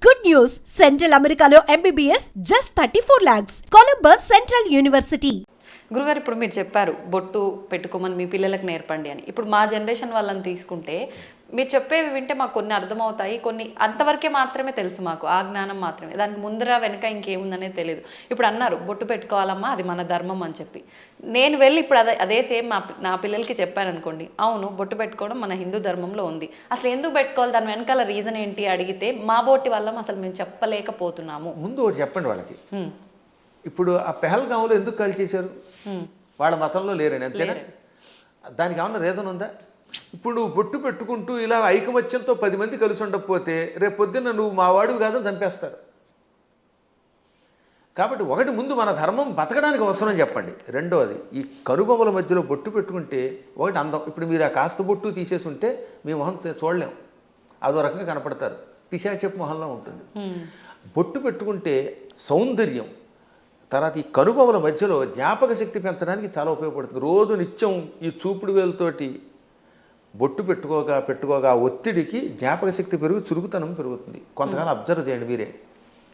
Good news! Central Americano MBBS just 34 lakhs. Columbus Central University. గురుగారు ఇప్పుడు మీరు చెప్పారు బొట్టు పెట్టుకోమని మీ పిల్లలకు నేర్పండి అని. ఇప్పుడు మా జనరేషన్ వాళ్ళని తీసుకుంటే మీరు చెప్పేవి వింటే మాకు కొన్ని అర్థమవుతాయి, కొన్ని అంతవరకే మాత్రమే తెలుసు, మాకు ఆ జ్ఞానం మాత్రమే, దానికి ముందర వెనక ఇంకేముందనేది తెలియదు. ఇప్పుడు అన్నారు బొట్టు పెట్టుకోవాలమ్మా, అది మన ధర్మం అని చెప్పి, నేను వెళ్ళి ఇప్పుడు అదే సేమ్ నా పిల్లలకి చెప్పాను అనుకోండి, అవును బొట్టు పెట్టుకోవడం మన హిందూ ధర్మంలో ఉంది, అసలు ఎందుకు పెట్టుకోవాలి, దాని వెనకాల రీజన్ ఏంటి అడిగితే మా బోటి వల్ల అసలు మేము చెప్పలేకపోతున్నాము. ముందు ఒకటి చెప్పండి వాళ్ళకి. ఇప్పుడు ఆ పెహల్గాంలో ఎందుకు కాల్ చేశారు? వాళ్ళ మతంలో లేరని, అంతేనా? దానికి ఏమన్నా రీజన్ ఉందా? ఇప్పుడు నువ్వు బొట్టు పెట్టుకుంటూ ఇలా ఐకమత్యంతో 10 మంది కలిసి ఉండకపోతే రేపు పొద్దున్న నువ్వు మా వాడివి కాదని చంపేస్తారు. కాబట్టి ఒకటి ముందు మన ధర్మం బతకడానికి అవసరం చెప్పండి. రెండవది, ఈ కనుబొమ్మల మధ్యలో బొట్టు పెట్టుకుంటే ఒకటి అందం. ఇప్పుడు మీరు ఆ కాస్త బొట్టు తీసేసి ఉంటే మీ మొహం చూడలేం, అదో రకంగా కనపడతారు, పిశాచపు మొహంలో ఉంటుంది. బొట్టు పెట్టుకుంటే సౌందర్యం, తర్వాత ఈ కనుబొమ్మల మధ్యలో జ్ఞాపక శక్తి పెంచడానికి చాలా ఉపయోగపడుతుంది. రోజు నిత్యం ఈ చూపుడు వేలుతోటి బొట్టు పెట్టుకోగా ఒత్తిడికి జ్ఞాపక శక్తి పెరుగు, చురుకుతనం పెరుగుతుంది. కొంతకాలం అబ్జర్వ్ చేయండి మీరే.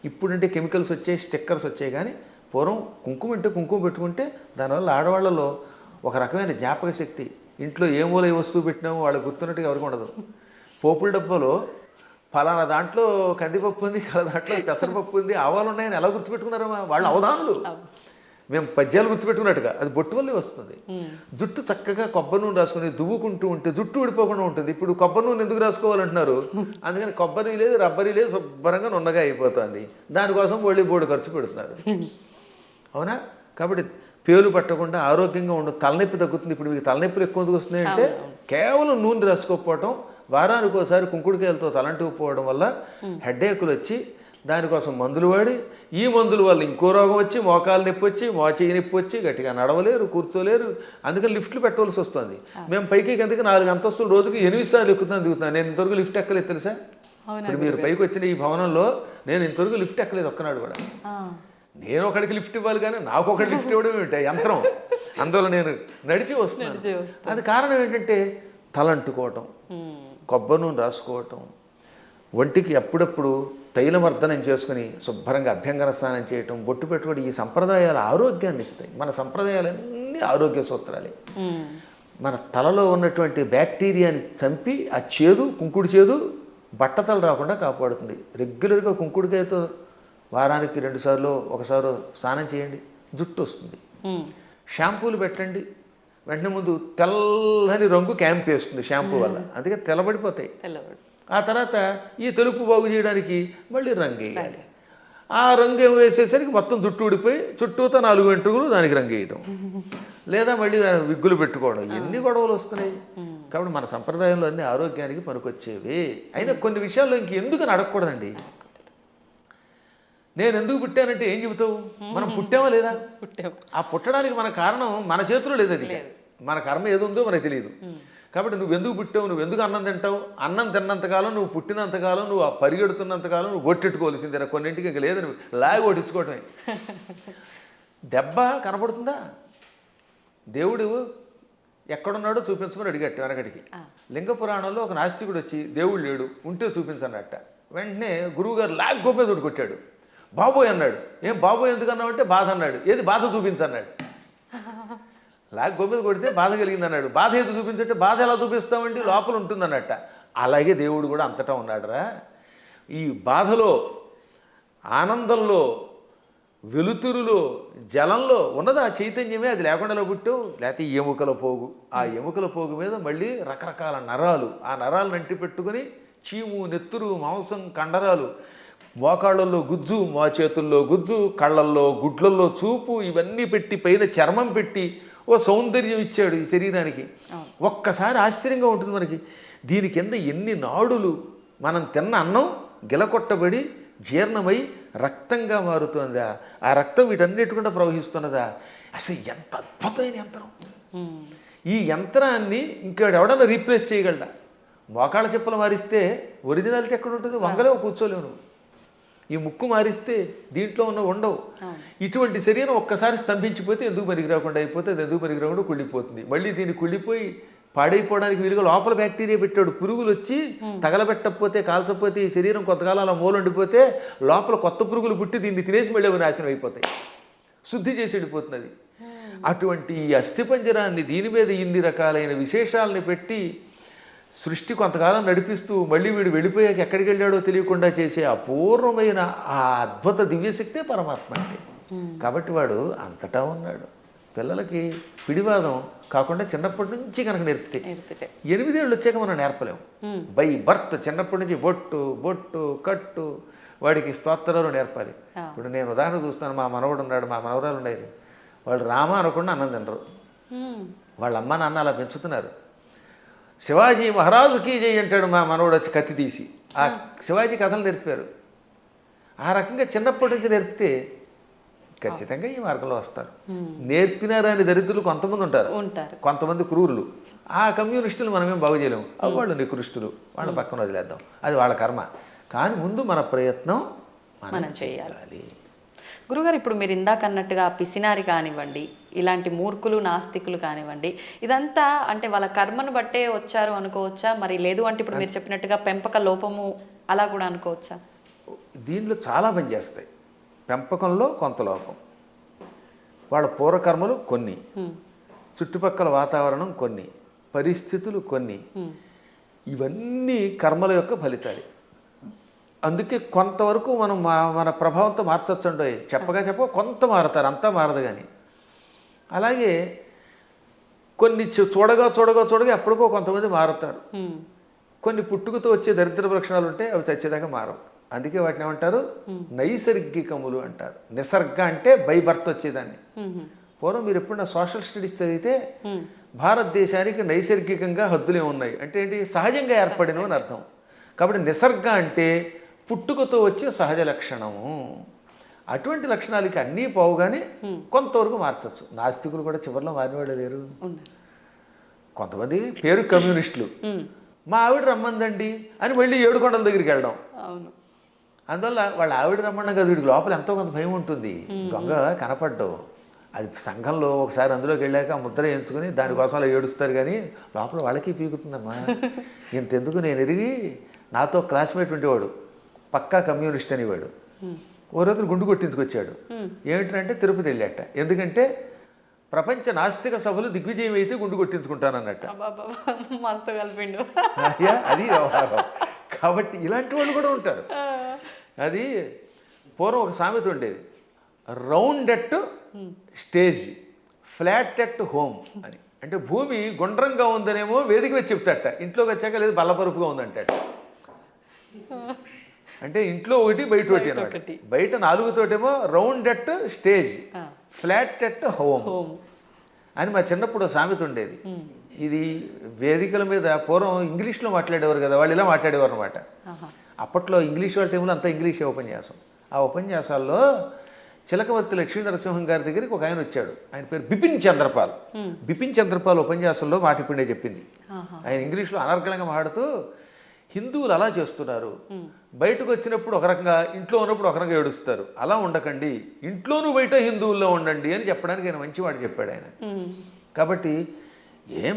ఇప్పుడంటే కెమికల్స్ వచ్చాయి, స్టిక్కర్స్ వచ్చాయి, కానీ పూర్వం కుంకుమ అంటే కుంకుమ పెట్టుకుంటే దానివల్ల ఆడవాళ్లలో ఒక రకమైన జ్ఞాపక శక్తి, ఇంట్లో ఏ మూల ఏ వస్తువు పెట్టినామో వాళ్ళు గుర్తున్నట్టుగా ఎవరికి ఉండదు. పోపుల డబ్బాలో ఫలానా దాంట్లో కందిపప్పు ఉంది, దాంట్లో పెసరపప్పు ఉంది, ఆవాలు ఉన్నాయని ఎలా గుర్తుపెట్టుకున్నారమ్మా వాళ్ళు అవధానులు. మేము పద్యాలు గుర్తుపెట్టుకున్నట్టుగా అది బొట్టు వల్లే వస్తుంది. జుట్టు చక్కగా కొబ్బరి నూనె రాసుకుని దువ్వుకుంటూ ఉంటే జుట్టు ఊడిపోకుండా ఉంటుంది. ఇప్పుడు కొబ్బరి నూనె ఎందుకు రాసుకోవాలంటున్నారు? అందుకని కొబ్బరి లేదు, రబ్బరి లేదు, శుభ్రంగా నున్నగా అయిపోతుంది. దానికోసం బోడి ఖర్చు పెడుతున్నారు, అవునా? కాబట్టి పేలు పట్టకుండా ఆరోగ్యంగా ఉండదు, తలనొప్పి తగ్గుతుంది. ఇప్పుడు మీకు తలనొప్పులు ఎక్కువ ఎందుకు వస్తున్నాయంటే కేవలం నూనె రాసుకోకపోవటం, వారానికి ఒకసారి కుంకుడుకాయలతో తలంటుకుపోవడం వల్ల హెడ్ఏకులు వచ్చి దానికోసం మందులు వాడి, ఈ మందుల వల్ల ఇంకో రోగం వచ్చి మోకాలు నొప్పి వచ్చి, మోచేయి నొప్పి వచ్చి గట్టిగా నడవలేరు, కూర్చోలేరు. అందుకని లిఫ్ట్లు పెట్టవలసి వస్తుంది. మేము పైకి కిందకి 4 అంతస్తులు రోజుకి 8 సార్లు దిగుతున్నాను. నేను ఇంతవరకు లిఫ్ట్ ఎక్కలేదు తెలుసా? ఇప్పుడు మీరు పైకి వచ్చిన ఈ భవనంలో నేను ఇంతవరకు లిఫ్ట్ ఎక్కలేదు ఒక్కనాడు కూడా. నేను ఒకడికి లిఫ్ట్ ఇవ్వాలి కానీ నాకు ఒకటి లిఫ్ట్ ఇవ్వడం ఏమిటి యంత్రం? అందువల్ల నేను నడిచి వస్తున్నాను. అది కారణం ఏంటంటే తలంటుకోవటం, కొబ్బరి నూనె రాసుకోవటం, ఒంటికి అప్పుడప్పుడు తైలమర్దనం చేసుకుని శుభ్రంగా అభ్యంగన స్నానం చేయటం, బొట్టు పెట్టుకోవడం, ఈ సంప్రదాయాలు ఆరోగ్యాన్ని ఇస్తాయి. మన సంప్రదాయాలన్నీ ఆరోగ్య సూత్రాలే. మన తలలో ఉన్నటువంటి బ్యాక్టీరియాని చంపి ఆ చేదు, కుంకుడు చేదు బట్టతలు రాకుండా కాపాడుతుంది. రెగ్యులర్గా కుంకుడుకాయతో వారానికి 2 సార్లు ఒకసారి స్నానం చేయండి, జుట్టు వస్తుంది. షాంపూలు పెట్టండి, వెంటనే ముందు తెల్లని రంగు క్యాంప్ వేస్తుంది షాంపూ వల్ల, అందుకే తెల్లబడిపోతాయి. ఆ తర్వాత ఈ తెలుపు బాగు చేయడానికి మళ్ళీ రంగు వేయాలి. ఆ రంగు వేసేసరికి మొత్తం జుట్టు ఊడిపోయి చుట్టూతో 4 వెంట్రుకలు దానికి రంగు వేయటం, లేదా మళ్ళీ విగ్గులు పెట్టుకోవడం, ఎన్ని గొడవలు వస్తున్నాయి. కాబట్టి మన సంప్రదాయంలో అన్ని ఆరోగ్యానికి పనికొచ్చేవి. అయినా కొన్ని విషయాల్లో ఇంకెందుకు అడగకూడదండి. నేను ఎందుకు పుట్టానంటే ఏం చెబుతావు? మనం పుట్టామా లేదా? ఆ పుట్టడానికి మన కారణం మన చేతిలో లేదు. అది మన కర్మ ఏది ఉందో మనకు తెలియదు. కాబట్టి నువ్వు ఎందుకు పుట్టావు, నువ్వు ఎందుకు అన్నం తింటావు? అన్నం తిన్నంతకాలం, నువ్వు పుట్టినంతకాలం, నువ్వు ఆ పరిగెడుతున్నంతకాలం నువ్వు ఒట్టెట్టుకోవాల్సిందే. కొన్నింటికి ఇంకా లేదు, నువ్వు లాగి ఒట్టించుకోవటమే. దెబ్బ కనపడుతుందా? దేవుడు ఎక్కడున్నాడో చూపించమని అడిగట్టు వెనకటికి. లింగ పురాణంలో ఒక నాస్తికుడు వచ్చి దేవుడు లేడు, ఉంటే చూపించన్నట్ట. వెంటనే గురువుగారు లాగి గొప్ప తోడు కొట్టాడు. బాబోయ్ అన్నాడు. ఏం బాబోయ్ ఎందుకు అన్నావు అంటే బాధ అన్నాడు. ఏది బాధ చూపించన్నాడు. లాగి గొప్ప కొడితే బాధ కలిగింది అన్నాడు. బాధ ఏది చూపించంటే బాధ ఎలా చూపిస్తామండి, లోపల ఉంటుందన్నట్ట. అలాగే దేవుడు కూడా అంతటా ఉన్నాడురా. ఈ బాధలో, ఆనందంలో, వెలుతురులో, జలంలో ఉన్నది ఆ చైతన్యమే. అది లేకుండా పుట్టావు, లేకపోతే ఎముకల పోగు. ఆ ఎముకల పోగు మీద మళ్ళీ రకరకాల నరాలు, ఆ నరాలను అంటి పెట్టుకుని చీము, నెత్తురు, మాంసం, కండరాలు, మోకాళ్ళల్లో గుజ్జు, మా చేతుల్లో గుజ్జు, కళ్ళల్లో, గుడ్లల్లో చూపు, ఇవన్నీ పెట్టి పైన చర్మం పెట్టి ఓ సౌందర్యం ఇచ్చాడు ఈ శరీరానికి. ఒక్కసారి ఆశ్చర్యంగా ఉంటుంది మనకి. దీని కింద ఎన్ని నాడులు, మనం తిన్న అన్నం గిలకొట్టబడి జీర్ణమై రక్తంగా మారుతుందా, ఆ రక్తం వీటన్నిటికుండా ప్రవహిస్తున్నదా. అసలు ఎంత అద్భుతమైన యంత్రం. ఈ యంత్రాన్ని ఇంకెవడన్నా రీప్లేస్ చేయగలడా? మోకాళ్ళ చెప్పులు మారిస్తే ఒరిజినాలిటీ ఎక్కడ ఉంటుంది? వంగలేవు, కూర్చోలేవు. ఈ ముక్కు మారిస్తే దీంట్లో ఉన్న ఉండవు. ఇటువంటి శరీరం ఒక్కసారి స్తంభించిపోతే ఎందుకు పనికి రాకుండా అయిపోతే అది ఎందుకు పనికి రాకుండా కుళ్ళిపోతుంది. మళ్ళీ దీన్ని కుళ్ళిపోయి పాడైపోవడానికి వీలుగా లోపల బ్యాక్టీరియా పెట్టాడు. పురుగులు వచ్చి తగలబెట్టకపోతే కాల్చకపోతే ఈ శరీరం కొంతకాలం అలా మూలండిపోతే లోపల కొత్త పురుగులు పుట్టి దీన్ని తినేసి మళ్ళీ అవి నాశనం అయిపోతాయి. శుద్ధి చేసి వెళ్ళిపోతున్నది. అటువంటి ఈ అస్థిపంజరాన్ని దీని మీద ఇన్ని రకాలైన విశేషాలని పెట్టి సృష్టి కొంతకాలం నడిపిస్తూ మళ్ళీ వీడు వెళ్ళిపోయాక ఎక్కడికి వెళ్ళాడో తెలియకుండా చేసే అపూర్వమైన ఆ అద్భుత దివ్యశక్తే పరమాత్మ అంటే. కాబట్టి వాడు అంతటా ఉన్నాడు. పిల్లలకి పిడివాదం కాకుండా చిన్నప్పటి నుంచి కనుక నేర్పితే 8 ఏళ్ళు వచ్చాక మనం నేర్పలేము. బై బర్త్ చిన్నప్పటి నుంచి బొట్టు బొట్టు కట్టు వాడికి స్తోత్రాలు నేర్పాలి. ఇప్పుడు నేను ఉదాహరణ చూస్తాను, మా మనవడు ఉన్నాడు, మా మనవరాలు ఉండేది. వాళ్ళు రామ అనకుండా అన్నం తినరు. వాళ్ళ అమ్మ నాన్న అలా పెంచుతున్నారు. శివాజీ మహారాజుకి జై అంటాడు మా మనవడు వచ్చి కత్తి తీసి. ఆ శివాజీ కథలు నేర్పారు. ఆ రకంగా చిన్నప్పటి నుంచి నేర్పితే ఖచ్చితంగా ఈ మార్గంలో వస్తారు. నేర్పినారని దరిద్రులు కొంతమంది ఉంటారు, కొంతమంది క్రూరులు. ఆ కమ్యూనిస్టులు మనమేం బాగు చేయలేము. వాళ్ళు నికృష్టులు, వాళ్ళ పక్కన వదిలేద్దాం, అది వాళ్ళ కర్మ. కానీ ముందు మన ప్రయత్నం మనం చేయాలి. గురుగారు, ఇప్పుడు మీరు ఇందాక అన్నట్టుగా పిసినారి కానివ్వండి, ఇలాంటి మూర్ఖులు నాస్తికులు కానివ్వండి, ఇదంతా అంటే వాళ్ళ కర్మను బట్టే వచ్చారు అనుకోవచ్చా? మరి లేదు అంటే ఇప్పుడు మీరు చెప్పినట్టుగా పెంపక లోపము అలా కూడా అనుకోవచ్చా? దీనిలో చాలా పనిచేస్తాయి. పెంపకంలో కొంత లోపం, వాళ్ళ పూర్వకర్మలు కొన్ని, చుట్టుపక్కల వాతావరణం కొన్ని, పరిస్థితులు కొన్ని, ఇవన్నీ కర్మల యొక్క ఫలితాలు. అందుకే కొంతవరకు మనం మన ప్రభావంతో మార్చొచ్చండి. చెప్ప కొంత మారుతారు, అంతా మారదు. కానీ అలాగే కొన్ని చూడగా ఎప్పటికో కొంతమంది మారుతారు. కొన్ని పుట్టుకతో వచ్చే దరిద్ర లక్షణాలు ఉంటాయి, అవి చచ్చేదాకా మారవు. అందుకే వాటిని ఏమంటారు? నైసర్గికములు అంటారు. నిసర్గ అంటే బై బర్త్ వచ్చేదాన్ని. పూర్వం మీరు ఎప్పుడన్నా సోషల్ స్టడీస్ చదివితే భారతదేశానికి నైసర్గికంగా హద్దులే ఉన్నాయి అంటే ఏంటి? సహజంగా ఏర్పడినవి అని అర్థం. కాబట్టి నిసర్గ అంటే పుట్టుకతో వచ్చే సహజ లక్షణము. అటువంటి లక్షణాలకి అన్నీ పోవుగానే కొంతవరకు మార్చచ్చు. నాస్తికులు కూడా చివరిలో మారినవాళ్ళు లేరు. కొంతమంది పేరు కమ్యూనిస్టులు, మా ఆవిడ రమ్మందండి అని వెళ్ళి ఏడుకొండల దగ్గరికి వెళ్ళడం. అందువల్ల వాళ్ళ ఆవిడ రమ్మన్నా కదా, వీడికి లోపల ఎంతో కొంత భయం ఉంటుంది. దొంగ కనపడ్డావు, అది సంఘంలో ఒకసారి అందులోకి వెళ్ళాక ముద్ర ఎంచుకుని దానికోసం అలా ఏడుస్తారు. కానీ లోపల వాళ్ళకి పీకుతుందమ్మా. ఇంతెందుకు, నేను ఎరిగి నాతో క్లాస్మేట్ ఉండేవాడు, పక్కా కమ్యూనిస్ట్ అనేవాడు. ఓ రోజు గుండు కొట్టించుకొచ్చాడు. ఏమిటంటే తిరుపతి వెళ్ళాట. ఎందుకంటే ప్రపంచ నాస్తిక సభలు దిగ్విజయం అయితే గుండు కొట్టించుకుంటానన్నట్ట. అది వ్యవహారం. కాబట్టి ఇలాంటి వాళ్ళు కూడా ఉంటారు. అది పూర్వం ఒక సామెత ఉండేది, round at stage, flat at home అని. అంటే భూమి గుండ్రంగా ఉందనేమో వేదిక వచ్చి చెప్తాట, ఇంట్లోకి వచ్చాక లేదు బల్లపరుపుగా ఉందంటాట. అంటే ఇంట్లో ఒకటి బయట ఒకటి అనమాట. బయట 4 తోటేమో round at stage, flat at home అని మా చిన్నప్పుడు సామెత ఉండేది. ఇది వేదికల మీద పూర్వం ఇంగ్లీష్లో మాట్లాడేవారు కదా, వాళ్ళు ఇలా మాట్లాడేవారు అనమాట. అప్పట్లో ఇంగ్లీష్ వాళ్ళ టైంలో అంతా ఇంగ్లీషే ఉపన్యాసం. ఆ ఉపన్యాసాల్లో చిలకవర్తి లక్ష్మీ నరసింహం గారి దగ్గరికి ఒక ఆయన వచ్చాడు. ఆయన పేరు బిపిన్ చంద్రపాల్. బిపిన్ చంద్రపాల్ ఉపన్యాసంలో మాట ఇప్పుడే చెప్పింది. ఆయన ఇంగ్లీష్లో అనర్గళంగా మాట్లాడుతూ, హిందువులు అలా చేస్తున్నారు, బయటకు వచ్చినప్పుడు ఒక రకంగా, ఇంట్లో ఉన్నప్పుడు ఒక రకంగా ఏడుస్తారు, అలా ఉండకండి, ఇంట్లోనూ బయట హిందువుల్లో ఉండండి అని చెప్పడానికి ఆయన మంచి మాట చెప్పాడు ఆయన. కాబట్టి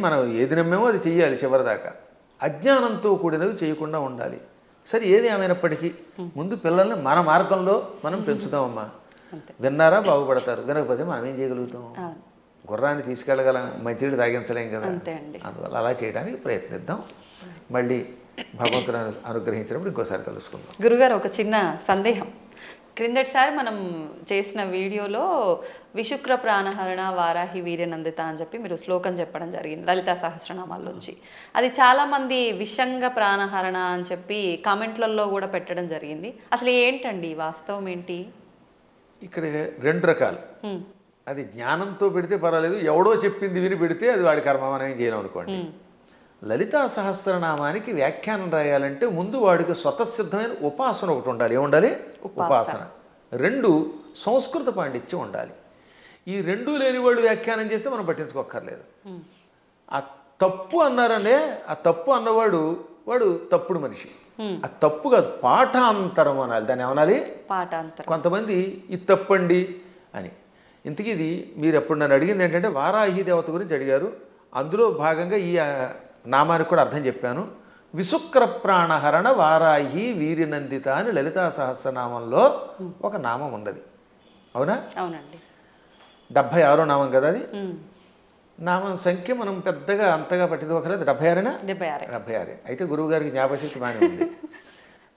మనం ఏది నమ్మేమో అది చెయ్యాలి చివరిదాకా. అజ్ఞానంతో కూడినవి చేయకుండా ఉండాలి. సరే, ఏది ఏమైనప్పటికీ ముందు పిల్లల్ని మన మార్గంలో మనం పెంచుతామమ్మా. విన్నారా బాగుపడతారు, వినకపోతే మనం ఏం చేయగలుగుతాం? గుర్రాన్ని తీసుకెళ్ళగలం, మంచినీళ్ళు తాగించలేం కదా. అందువల్ల అలా చేయడానికి ప్రయత్నిద్దాం. మళ్ళీ భగవంతుని అనుగ్రహించినప్పుడు ఇంకోసారి కలుసుకుందాం. గురుగారు, ఒక చిన్న సందేహం. క్రిందటిసారి మనం చేసిన వీడియోలో విశుక్ర ప్రాణహరణ వారాహి వీర్యనందిత అని చెప్పి మీరు శ్లోకం చెప్పడం జరిగింది లలితా సహస్రనామాల్లోంచి. అది చాలామంది విషంగ ప్రాణహరణ అని చెప్పి కామెంట్లలో కూడా పెట్టడం జరిగింది. అసలు ఏంటండి వాస్తవం ఏంటి? ఇక్కడ 2 రకాలు. అది జ్ఞానంతో పెడితే పర్వాలేదు, ఎవడో చెప్పింది విని పెడితే అది వాడి కర్మ, మనం ఏం చేయలేం అనుకోండి. లలితా సహస్రనామానికి వ్యాఖ్యానం రాయాలంటే ముందు వాడికి స్వతసిద్ధమైన ఉపాసన ఒకటి ఉండాలి. ఏముండాలి? ఉపాసన. 2 సంస్కృత పాండిత్యం ఉండాలి. ఈ 2 లేని వాడు వ్యాఖ్యానం చేస్తే మనం పట్టించుకోక్కర్లేదు. ఆ తప్పు అన్నారనే, ఆ తప్పు అన్నవాడు వాడు తప్పుడు మనిషి. ఆ తప్పు కాదు, పాఠాంతరం అనాలి. దాన్ని ఏమనాలి? పాఠాంతరం. కొంతమంది ఇది తప్పండి అని. ఇంతకీ ఇది మీరు ఎప్పుడు నన్ను అడిగింది ఏంటంటే వారాహి దేవత గురించి అడిగారు. అందులో భాగంగా ఈ నామానికి కూడా అర్థం చెప్పాను. విశుక్ర ప్రాణహరణ వారాహి వీరినందిత అని లలితా సహస్రనామంలో ఒక నామం ఉన్నది. అవునా? అవునండి. 76వ నామం కదా అది. నామం సంఖ్య మనం పెద్దగా అంతగా పట్టించుకోకలేదు. 76 76. అయితే గురువు గారికి జ్ఞాపశక్తి బాగానే ఉంది.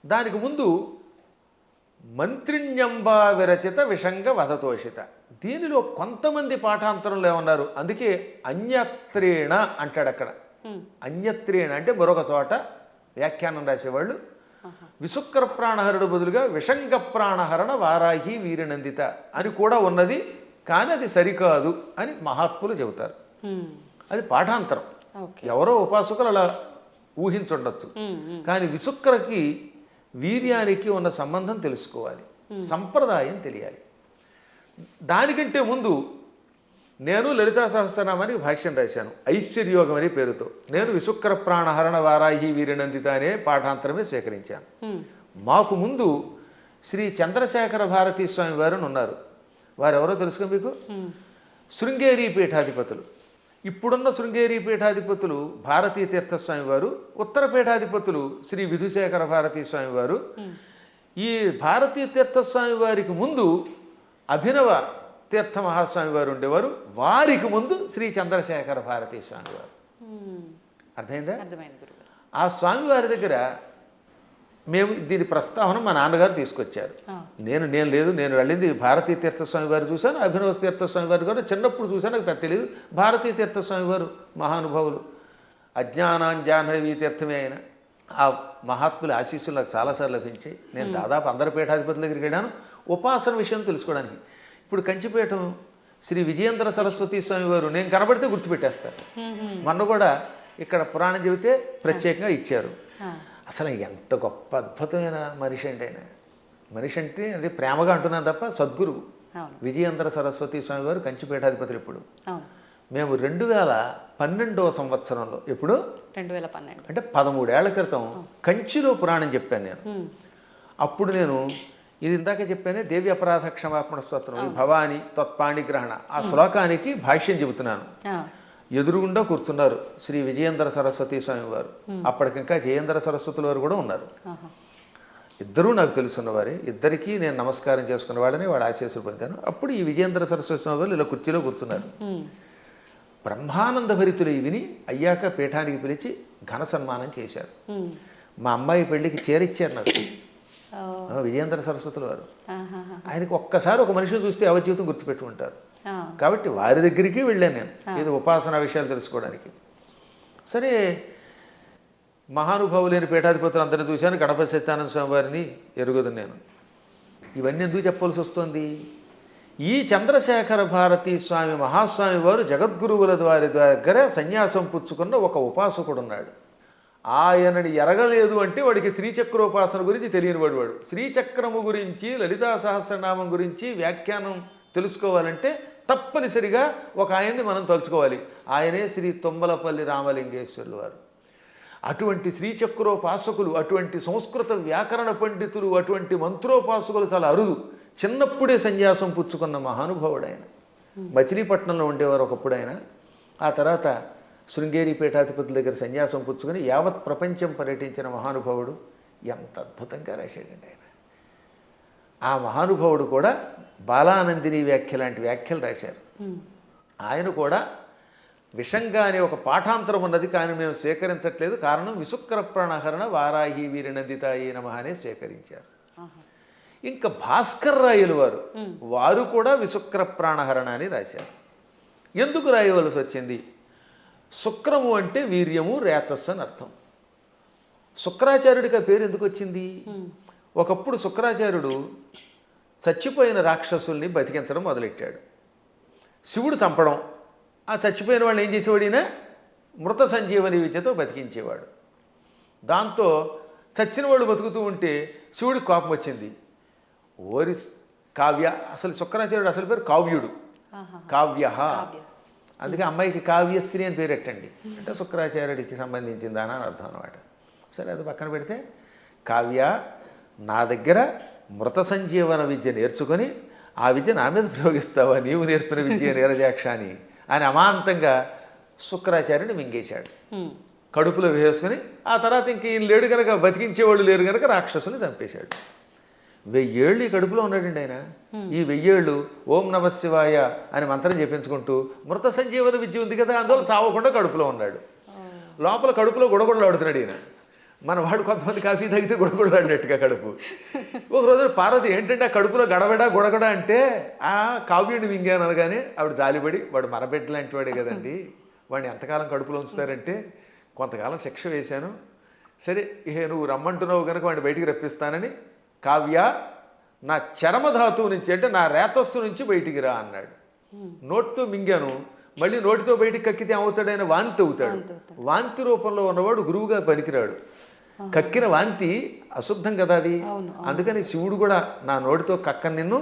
దానికి ముందు మంత్రిణ్యంబా విరచిత విషంగ వధతోషిత. దీనిలో కొంతమంది పాఠాంతరంలో ఏమన్నారు, అందుకే అన్యత్రేణ అంటాడు అక్కడ. అన్యత్రేణ అంటే మరొక చోట వ్యాఖ్యానం రాసేవాళ్ళు విశుక్ర ప్రాణహరుడు బదులుగా విషంగ ప్రాణహరణ వారాహి వీరనందిత అని కూడా ఉన్నది, కానీ అది సరికాదు అని మహాత్ములు చెబుతారు. అది పాఠాంతరం. ఎవరో ఉపాసకులు అలా ఊహించుండొచ్చు. కానీ విశుక్రకి వీర్యానికి ఉన్న సంబంధం తెలుసుకోవాలి, సంప్రదాయం తెలియాలి. దానికంటే ముందు నేను లలితా సహస్రనామానికి భాష్యం రాశాను ఐశ్వర్యోగం అనే పేరుతో. నేను విశుక్ర ప్రాణహరణ వారాహి వీరనందిత అనే పాఠాంతరమే సేకరించాను. మాకు ముందు శ్రీ చంద్రశేఖర భారతీ స్వామి వారు ఉన్నారు. వారెవరో తెలుసుకో మీకు? శృంగేరి పీఠాధిపతులు. ఇప్పుడున్న శృంగేరి పీఠాధిపతులు భారతీ తీర్థస్వామి వారు, ఉత్తర పీఠాధిపతులు శ్రీ విధుశేఖర భారతీ స్వామి వారు. ఈ భారతీ తీర్థస్వామి వారికి ముందు అభినవ తీర్థ మహాస్వామి వారు ఉండేవారు. వారికి ముందు శ్రీ చంద్రశేఖర భారతీ స్వామి వారు. అర్థమైందా? ఆ స్వామి వారి దగ్గర మేము దీని ప్రస్తావన మా నాన్నగారు తీసుకొచ్చారు. నేను వెళ్ళింది భారతీ తీర్థస్వామి వారు చూశాను, అభినవ తీర్థస్వామి వారు కూడా చిన్నప్పుడు చూశాను, నాకు పెద్ద తెలియదు. భారతీ తీర్థస్వామి వారు మహానుభావులు, అజ్ఞానాంజాహ్నవీ తీర్థమే ఆయన. ఆ మహాత్ముల ఆశీస్సులు నాకు చాలాసార్లు లభించాయి. నేను దాదాపు అందరి పీఠాధిపతుల దగ్గరికి వెళ్ళాను ఉపాసన విషయం తెలుసుకోవడానికి. ఇప్పుడు కంచిపీఠం శ్రీ విజయేంద్ర సరస్వతి స్వామి వారు నేను కనబడితే గుర్తుపెట్టేస్తారు. మొన్న కూడా ఇక్కడ పురాణం చెబితే ప్రత్యేకంగా ఇచ్చారు. అసలు ఎంత గొప్ప అద్భుతమైన మనిషి అంటే ఆయన. మనిషి అంటే అది ప్రేమగా అంటున్నాను తప్ప సద్గురువు విజయేంద్ర సరస్వతి స్వామి వారు కంచిపీఠాధిపతులు. ఇప్పుడు మేము 2012వ సంవత్సరంలో, ఎప్పుడు 2012 అంటే 13 ఏళ్ల క్రితం కంచిలో పురాణం చెప్పాను నేను. అప్పుడు నేను ఇది ఇందాక చెప్పానే దేవి అపరాధ క్షమాపణ స్తోత్రం, భవాని తత్పాణిగ్రహణ, ఆ శ్లోకానికి భాష్యం చెబుతున్నాను. ఎదురుగుండా కూర్చున్నారు శ్రీ విజయేంద్ర సరస్వతి స్వామి వారు. అప్పటికింకా జయేంద్ర సరస్వతుల వారు కూడా ఉన్నారు. ఇద్దరూ నాకు తెలుసున్నవారే. ఇద్దరికీ నేను నమస్కారం చేసుకున్న వాళ్ళని వాళ్ళ ఆశీస్సులు పొందాను. అప్పుడు ఈ విజయేంద్ర సరస్వతి స్వామి వారు ఇలా కుర్చీలో కూర్చున్నారు. బ్రహ్మానంద భరితులు విని అయ్యాక పీఠానికి పిలిచి ఘన సన్మానం చేశారు. మా అమ్మాయి పెళ్లికి చేరిచ్చారు నాకు విజయేంద్ర సరస్వతుల వారు. ఆయనకు ఒక్కసారి ఒక మనిషిని చూస్తే అవజీవితం గుర్తుపెట్టుకుంటారు. కాబట్టి వారి దగ్గరికి వెళ్ళాను నేను ఇది ఉపాసనా విషయాలు తెలుసుకోవడానికి. సరే, మహానుభావులైన పీఠాధిపతులు అందరినీ చూశాను. గణపతి సత్యానంద స్వామి వారిని ఎరుగుదు నేను. ఇవన్నీ ఎందుకు చెప్పాల్సి వస్తుంది? ఈ చంద్రశేఖర భారతీ స్వామి మహాస్వామి వారు జగద్గురువుల వారి దగ్గర సన్యాసం పుచ్చుకున్న ఒక ఉపాసకుడు ఉన్నాడు. ఆయనని ఎరగలేదు అంటే వాడికి శ్రీచక్రోపాసన గురించి తెలియని వాడు. శ్రీచక్రము గురించి, లలితా సహస్రనామం గురించి వ్యాఖ్యానం తెలుసుకోవాలంటే తప్పనిసరిగా ఒక ఆయన్ని మనం తలుచుకోవాలి. ఆయనే శ్రీ తుమ్మలపల్లి రామలింగేశ్వరులు వారు. అటువంటి శ్రీచక్రోపాసకులు, అటువంటి సంస్కృత వ్యాకరణ పండితులు, అటువంటి మంత్రోపాసకులు చాలా అరుదు. చిన్నప్పుడే సన్యాసం పుచ్చుకున్న మహానుభావుడు ఆయన. మచిలీపట్నంలో ఉండేవారు ఒకప్పుడు ఆయన. ఆ తర్వాత శృంగేరి పీఠాధిపతుల దగ్గర సన్యాసం పుచ్చుకొని యావత్ ప్రపంచం పర్యటించిన మహానుభావుడు. ఎంత అద్భుతంగా రాశాడండి ఆయన. ఆ మహానుభావుడు కూడా బాలానందిని వ్యాఖ్య లాంటి వ్యాఖ్యలు రాశారు. ఆయన కూడా విషంగా అనే ఒక పాఠాంతరం ఉన్నది, కానీ మేము స్వీకరించట్లేదు. కారణం విశుక్ర ప్రాణహరణ వారాహి వీరనందితాయి నమః అనే స్వీకరించారు. ఇంకా భాస్కర్ రాయలు వారు కూడా విశుక్ర ప్రాణహరణ అని రాశారు. ఎందుకు రాయవలసి వచ్చింది? శుక్రము అంటే వీర్యము, రేతస్సు అని అర్థం. శుక్రాచార్యుడికి ఆ పేరు ఎందుకు వచ్చింది? ఒకప్పుడు శుక్రాచార్యుడు చచ్చిపోయిన రాక్షసుల్ని బతికించడం మొదలెట్టాడు. శివుడు చంపడం, ఆ చచ్చిపోయిన వాళ్ళు ఏం చేసేవాడినా మృత సంజీవని విద్యతో బతికించేవాడు. దాంతో చచ్చిన వాళ్ళు బతుకుతూ ఉంటే శివుడికి కోపం వచ్చింది. ఓరి కావ్య, అసలు శుక్రాచార్యుడు అసలు పేరు కావ్యుడు, కావ్య. అందుకే అమ్మాయికి కావ్యశ్రీ అని పేరెట్టండి అంటే శుక్రాచార్యుడికి సంబంధించిందానా అని అర్థం అనమాట. సరే, అది పక్కన పెడితే కావ్య, నా దగ్గర మృత సంజీవన విద్య నేర్చుకొని ఆ విద్య నా మీద ప్రయోగిస్తావా? నీవు నేర్పిన విద్య నీరజాక్ష అని అమాంతంగా శుక్రాచార్యుని మింగేశాడు, హ్మ్. కడుపులో వేసుకుని. ఆ తర్వాత ఇంక ఈయన లేడు కనుక, బతికించేవాళ్ళు లేరు కనుక రాక్షసుని చంపేశాడు. 1000 ఏళ్ళు ఈ కడుపులో ఉన్నాడండి ఆయన. ఈ 1000 ఏళ్ళు ఓం నమ శివాయ అని మంత్రం చెప్పించుకుంటూ మృత సంజీవన విద్య ఉంది కదా, అందువల్ల చావకుండా కడుపులో ఉన్నాడు. లోపల కడుపులో గుడగుడలాడుతున్నాడు ఈయన. మన వాడు కొంతమంది కాఫీ తాగితే గుడగుడలాడినట్టుగా కడుపు. ఒక రోజు పార్వతి ఏంటంటే ఆ కడుపులో గడబడ గుడగడ అంటే ఆ కావ్యుడిని మింగాను అనగానే ఆవిడ జాలిపడి, వాడు మరబెట్ట లాంటి వాడే కదండి, వాడిని ఎంతకాలం కడుపులో ఉంచుతారంటే కొంతకాలం శిక్ష వేశాను, సరే ఇహే నువ్వు రమ్మంటున్నావు కనుక వాడిని బయటికి రప్పిస్తానని, కావ్య నా చరమధాతువు నుంచి అంటే నా రేతస్సు నుంచి బయటికి రా అన్నాడు. నోటితో మింగాను, మళ్ళీ నోటితో బయటికి కక్కితే ఏమవుతాడైనా వాంతి అవుతాడు. వాంతి రూపంలో ఉన్నవాడు గురువుగా పనికిరాడు. కక్కిన వాంతి అశుద్ధం కదా అది. అందుకని శివుడు కూడా నా నోటితో కక్క నిన్ను,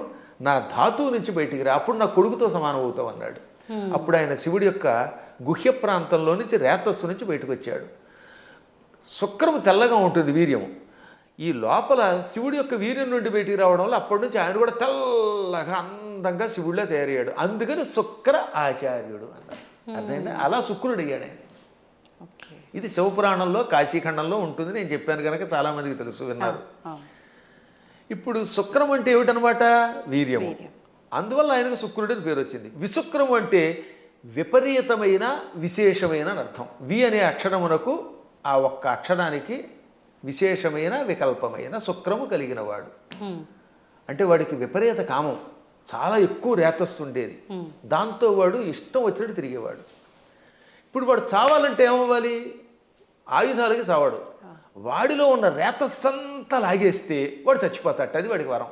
నా ధాతువు నుంచి బయటికి రా, అప్పుడు నా కొడుకుతో సమానం అవుతావు అన్నాడు. అప్పుడు ఆయన శివుడి యొక్క గుహ్య ప్రాంతంలో నుంచి రేతస్సు నుంచి బయటకు వచ్చాడు. శుక్రము తెల్లగా ఉంటుంది వీర్యము. ఈ లోపల శివుడి యొక్క వీర్యం నుండి బయటికి రావడం వల్ల అప్పటి నుంచి ఆయన కూడా తెల్లగా అందంగా శివుడిలా తయారయ్యాడు. అందుకని శుక్ర ఆచార్యుడు అన్నారు. అర్థమైందా? అలా శుక్రుడు అయ్యాడు ఆయన. ఇది శివపురాణంలో కాశీఖండంలో ఉంటుంది. నేను చెప్పాను కనుక చాలామందికి తెలుసు, విన్నారు. ఇప్పుడు శుక్రం అంటే ఏమిటనమాట? వీర్యము. అందువల్ల ఆయనకు శుక్రుడిని పేరు వచ్చింది. విశుక్రము అంటే విపరీతమైన విశేషమైన అని అర్థం. వి అనే అక్షరమునకు ఆ ఒక్క అక్షరానికి విశేషమైన వికల్పమైన శుక్రము కలిగినవాడు. అంటే వాడికి విపరీత కామం, చాలా ఎక్కువ రేతస్సు ఉండేది. దాంతో వాడు ఇష్టం వచ్చినట్టు తిరిగేవాడు. ఇప్పుడు వాడు చావాలంటే ఏమవ్వాలి? ఆయుధాలకి చావాడు. వాడిలో ఉన్న రేతస్సంతా లాగేస్తే వాడు చచ్చిపోతాట. అది వాడికి వరం.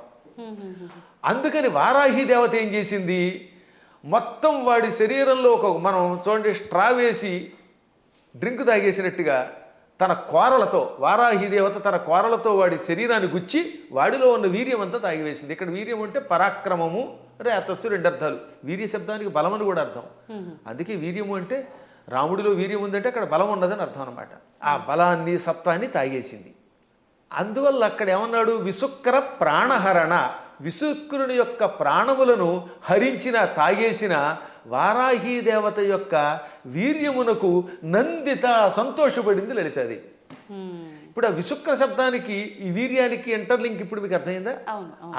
అందుకని వారాహి దేవత ఏం చేసింది? మొత్తం వాడి శరీరంలో మనం చూడండి స్ట్రా వేసి డ్రింక్ తాగేసినట్టుగా తన కోరలతో, వారాహి దేవత తన కోరలతో వాడి శరీరాన్ని గుచ్చి వాడిలో ఉన్న వీర్యం అంతా తాగివేసింది. ఇక్కడ వీర్యం అంటే పరాక్రమము, రేతస్సు, 2 అర్థాలు. వీర్య శబ్దానికి బలం అని కూడా అర్థం. అందుకే వీర్యము అంటే రాముడిలో వీర్యం ఉందంటే అక్కడ బలం ఉన్నదని అర్థం అనమాట. ఆ బలాన్ని, సత్వాన్ని తాగేసింది. అందువల్ల అక్కడ ఏమన్నాడు? విశుక్ర ప్రాణహరణ, విశుక్రుని యొక్క ప్రాణములను హరించిన, తాగేసిన వారాహి దేవత యొక్క వీర్యమునకు నందిత, సంతోషపడింది లలితది. ఇప్పుడు ఆ విశుక్ర శబ్దానికి ఈ వీర్యానికి ఇంటర్లింక్ ఇప్పుడు మీకు అర్థమైందా?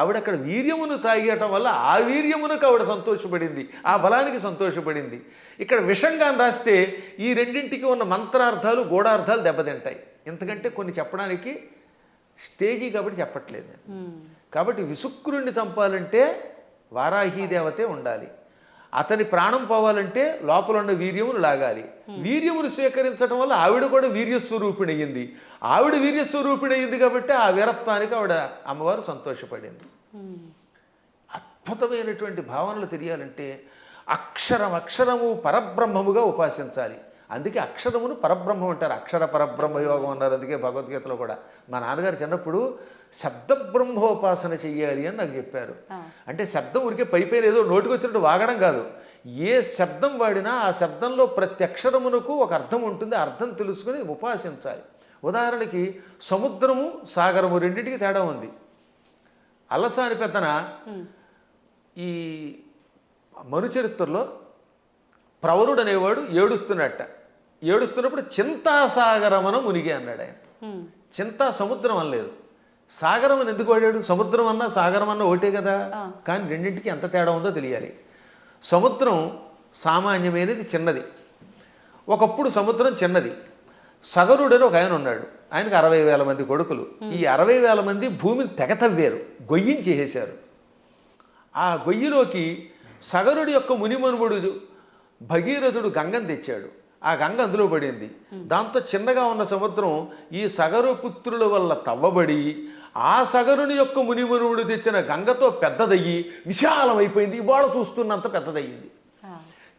ఆవిడ అక్కడ వీర్యమును తాగేయటం వల్ల ఆ వీర్యమునకు ఆవిడ సంతోషపడింది, ఆ బలానికి సంతోషపడింది. ఇక్కడ విషంగా రాస్తే ఈ రెండింటికి ఉన్న మంత్రార్థాలు, గూఢార్థాలు దెబ్బతింటాయి. ఎందుకంటే కొన్ని చెప్పడానికి స్టేజీ కాబట్టి చెప్పట్లేదు. కాబట్టి విశుక్రుణ్ణి చంపాలంటే వారాహి దేవతే ఉండాలి. అతని ప్రాణం పోవాలంటే లోపల ఉన్న వీర్యమును లాగాలి. వీర్యమును స్వీకరించడం వల్ల ఆవిడ కూడా వీర్యస్వరూపిణి అయ్యింది. ఆవిడ వీర్యస్వరూపిణి అయ్యింది కాబట్టి ఆ వీరత్వానికి ఆవిడ అమ్మవారు సంతోషపడింది. అద్భుతమైనటువంటి భావనలు తెలియాలంటే అక్షరము పరబ్రహ్మముగా ఉపాసించాలి. అందుకే అక్షరమును పరబ్రహ్మం అంటారు. అక్షర పరబ్రహ్మ యోగం అన్నారు. అందుకే భగవద్గీతలో కూడా మా నాన్నగారు చిన్నప్పుడు శబ్ద బ్రహ్మోపాసన చెయ్యాలి అని నాకు చెప్పారు. అంటే శబ్దం ఉరికే పైపైన ఏదో నోటికి వచ్చినట్టు వాగడం కాదు. ఏ శబ్దం వాడినా ఆ శబ్దంలో ప్రతి అక్షరమునకు ఒక అర్థం ఉంటుంది. అర్థం తెలుసుకుని ఉపాసించాలి. ఉదాహరణకి సముద్రము, సాగరము రెండింటికి తేడా ఉంది. అల్లసాని పెద్దన ఈ మనుచరిత్రలో ప్రవరుడు అనేవాడు ఏడుస్తున్నప్పుడు చింతాసాగరమన మునిగి అన్నాడు ఆయన. చింతా సముద్రం అనలేదు, సాగరం అని ఎందుకు వాడాడు? సముద్రం అన్నా సాగరం అన్నా ఒకటే కదా. కానీ రెండింటికి ఎంత తేడా ఉందో తెలియాలి. సముద్రం సామాన్యమైనది, చిన్నది. ఒకప్పుడు సముద్రం చిన్నది. సగరుడని ఒక ఆయన ఉన్నాడు. ఆయనకు 60,000 మంది కొడుకులు. ఈ 60,000 మంది భూమిని తెగతవ్వారు, గొయ్యించేసేశారు. ఆ గొయ్యిలోకి సగరుడి యొక్క మునిమనుముడు భగీరథుడు గంగను తెచ్చాడు. ఆ గంగ అందులో పడింది. దాంతో చిన్నగా ఉన్న సముద్రం ఈ సగరు పుత్రుల వల్ల తవ్వబడి ఆ సగరుని యొక్క మునిమనువుడు తెచ్చిన గంగతో పెద్దదయ్యి విశాలమైపోయింది. ఇవాళ చూస్తున్నంత పెద్దదయ్యింది.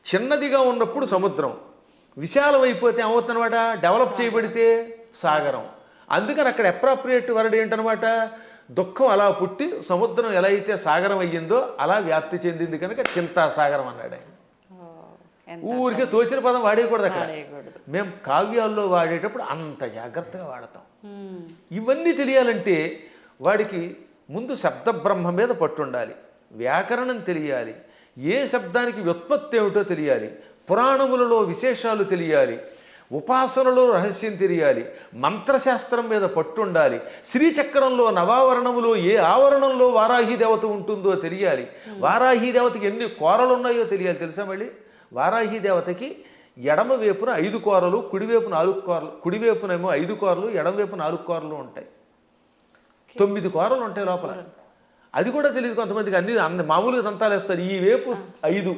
చిన్నదిగా ఉన్నప్పుడు సముద్రం, విశాలమైపోతే ఏమవుతుందన్నమాట? డెవలప్ చేయబడితే సాగరం. అందుకని అక్కడ అప్రాప్రియేట్ వర్డ్ ఏంటనమాట? దుఃఖం అలా పుట్టి సముద్రం ఎలా అయితే సాగరం అయ్యిందో అలా వ్యాప్తి చెందింది కనుక చింతా సాగరం అన్నాడు ఆయన. ఊరికే తోచిన పదం వాడేయకూడదు అక్కడ. మేము కావ్యాల్లో వాడేటప్పుడు అంత జాగ్రత్తగా వాడతాం. ఇవన్నీ తెలియాలంటే వాడికి ముందు శబ్ద బ్రహ్మ మీద పట్టుండాలి, వ్యాకరణం తెలియాలి. ఏ శబ్దానికి వ్యుత్పత్తి ఏమిటో తెలియాలి, పురాణములలో విశేషాలు తెలియాలి, ఉపాసనలో రహస్యం తెలియాలి, మంత్రశాస్త్రం మీద పట్టుండాలి, శ్రీచక్రంలో నవావరణములో ఏ ఆవరణంలో వారాహి దేవత ఉంటుందో తెలియాలి, వారాహి దేవతకి ఎన్ని కోరలు ఉన్నాయో తెలియాలి. తెలుసా మళ్ళీ వారాహి దేవతకి ఎడమ వైపున 5 కోరలు, కుడివైపున 4 కోరలు, కుడివైపునేమో 5 కోరలు, ఎడమవైపు 4 కోరలు ఉంటాయి. 9 కోరలు ఉంటాయి లోపల. అది కూడా తెలియదు కొంతమందికి. అన్ని మామూలుగా దంతాలు వేస్తారు. ఈ వైపు 5,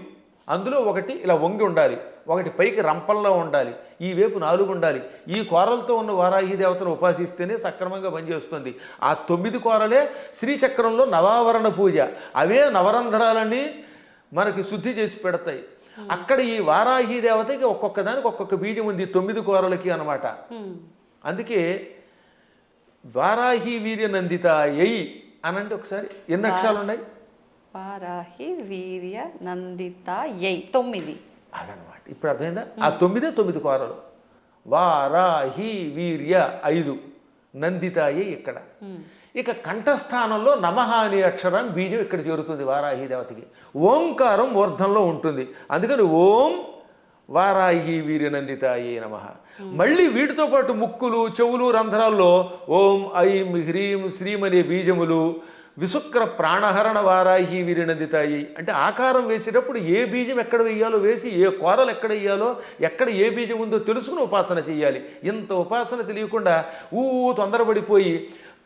అందులో ఒకటి ఇలా వంగి ఉండాలి, ఒకటి పైకి రంపంలో ఉండాలి, ఈ వైపు 4 ఉండాలి. ఈ కోరలతో ఉన్న వారాహి దేవతను ఉపాసిస్తేనే సక్రమంగా పనిచేస్తుంది. ఆ 9 కోరలే శ్రీచక్రంలో నవావరణ పూజ. అవే నవరంధ్రాలన్నీ మనకి శుద్ధి చేసి పెడతాయి. అక్కడ ఈ వారాహి దేవతకి ఒక్కొక్క దానికి ఒక్కొక్క బీజం ఉంది 9 కోరలకి అనమాట. అందుకే వారాహి వీర్య నందిత ఎయి అనంటే ఒకసారి ఎన్ని అక్షరాలు ఉన్నాయి? వారాహి వీర్య నందిత యై 9. అదనమాట. ఇప్పుడు అర్థమైందా? ఆ 9 కోరలు. వారాహి వీర్య 5, నందితాయి ఇక్కడ. ఇక కంఠస్థానంలో నమః అనే అక్షరం బీజం ఇక్కడ చేరుతుంది వారాహి దేవతకి. ఓంకారం మూర్ధంలో ఉంటుంది. అందుకని ఓం వారాహి వీర్యనందితాయే నమః. మళ్ళీ వీటితో పాటు ముక్కులు, చెవులు, రంధ్రాల్లో ఓం ఐం హ్రీం శ్రీం అనే బీజములు, విశుక్ర ప్రాణహరణ వారాహి వీర్యనందితాయి అంటే ఆకారం వేసేటప్పుడు ఏ బీజం ఎక్కడ వేయాలో వేసి, ఏ కోరలు ఎక్కడ వేయాలో, ఎక్కడ ఏ బీజం ఉందో తెలుసుకుని ఉపాసన చేయాలి. ఇంత ఉపాసన తెలియకుండా తొందరపడిపోయి